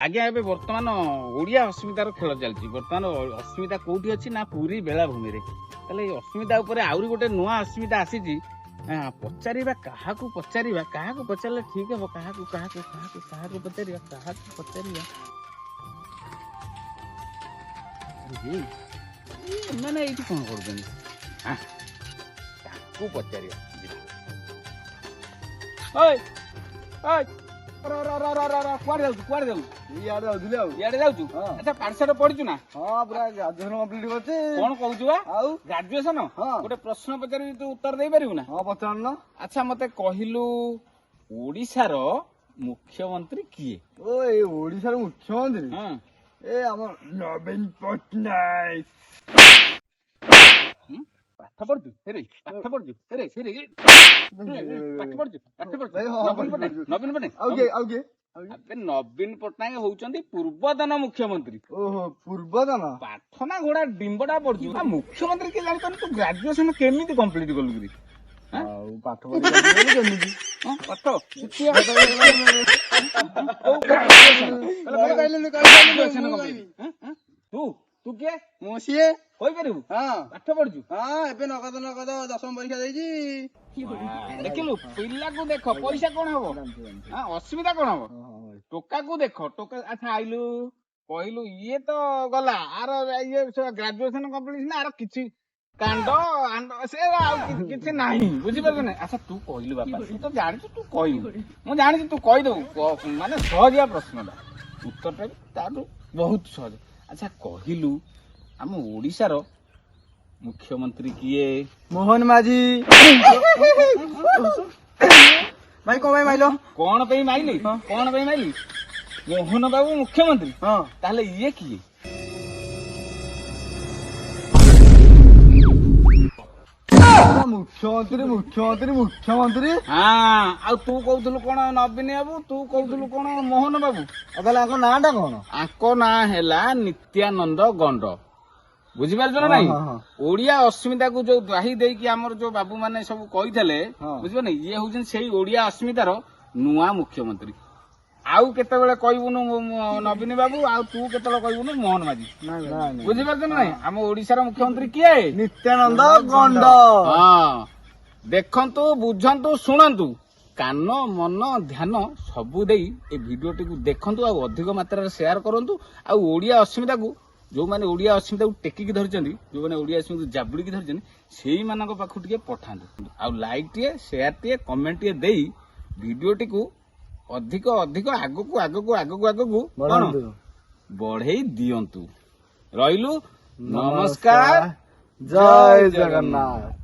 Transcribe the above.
आज्ञा एबे वर्तमान ओडिया अस्मितार खेल चलती वर्तमान अस्मिता कोठी अछि ना पूरी बेलाभूमि रे तले अस्मिता ऊपर आउरी गोटे नुआ अस्मिता आसीची पचारिबा काहाकू पचारले ठीक है काहाकू पचारिबा मैंने ये कौन कर पचारिबा कुआड़े जाऊँ अच्छा पाठशाठ पढ़ी ना हाँ पूरा ग्रेजुएशन कंप्लीट करछे कौन कहू ग्रेजुएशन गोटे प्रश्न पचारि तू उत्तर दे पारिबु ना हाँ पचार ना अच्छा मते कहिलु ओडिशार मुख्यमंत्री किए ओ ए ओडिशार मुख्यमंत्री हां ए हमर नवीन पटनायक पाठ पढ़जु हेरे पाठ पढ़जु हेरे हेरे पाठ पढ़जु नवीन पटनायक अबे नवीन पटनायक होउचंदी पूर्वतन मुख्यमंत्री ओहो पूर्वतन पाठ ना घोड़ा डिंबडा पढ़जु मुख्यमंत्री के जानि तू ग्रेजुएशन केमिति कंप्लीट कलु रे आउ पाठ पढ़ी केमिति तू तू किए मोसिए कहि परिबु हां पाठ पढ़जु हां एबे नगद दशम परीक्षा देइजी देखिलु पिला को देखो पैसा कोन हबो हां असुविधा कोन हबो टोका को देखो टोका अच्छा आइलु कहलु ये तो गला आर ये ग्रेजुएशन कंप्लीट ना आर किछि कांड आंड से किछि नाही बुझि परछ ना अच्छा तू कहलु बापा तू तो जानि तू कहलु मु जानि तू कहि दउ माने सहजिया प्रश्नटा उत्तरटा ताटू बहुत सहज अच्छा कहलु हम ओडिशार मुख्यमंत्री किए मोहन माझी भाई को भाई माइलो कौन पे माइली मोहन बाबू मुख्यमंत्री हां ताले ये किए मुख्यमंत्री हाँ आ तू कहथुलु कोन नवीन बाबू तू कहथुलु कोन मोहन बाबू अगला आको नाटा कोन आको ना हैला नित्यानंद गंड बुझी पारछ ना नहीं ओडिया अस्मिता को जो दाही देई कि हमर जो बाबू माने सब कहिथले बुझबे नै ये होजन सेही ओडिया अस्मितार नुआ मुख्यमंत्री आउ केते बेले कहबुनु नवीन बाबू आ तू केते बेले कहबुनु मोहन माझी बुझी पारछ ना नहीं हम ओडिसा मुख्यमंत्री किए नित्यानंद गंड हां देखंतु बुझंतु सुनंतु कान मन ध्यान सबु देई ए वीडियोटी को देखंतु आ अधिक मात्रा रे शेयर करंतु आ ओडिया अस्मिता को जो माने ओडिया अस्मिता को टेकी धरचंदी जो माने ओडिया अस्मिता को जाबुड़ी की धरचंदी सेही मानक पाखु टिके पठांतु आ like TA share TA comment TA देई वीडियोटी को अधिक अधिक आगकू बढ़ेई दियंतु रहिलु नमस्कार जय जगन्नाथ।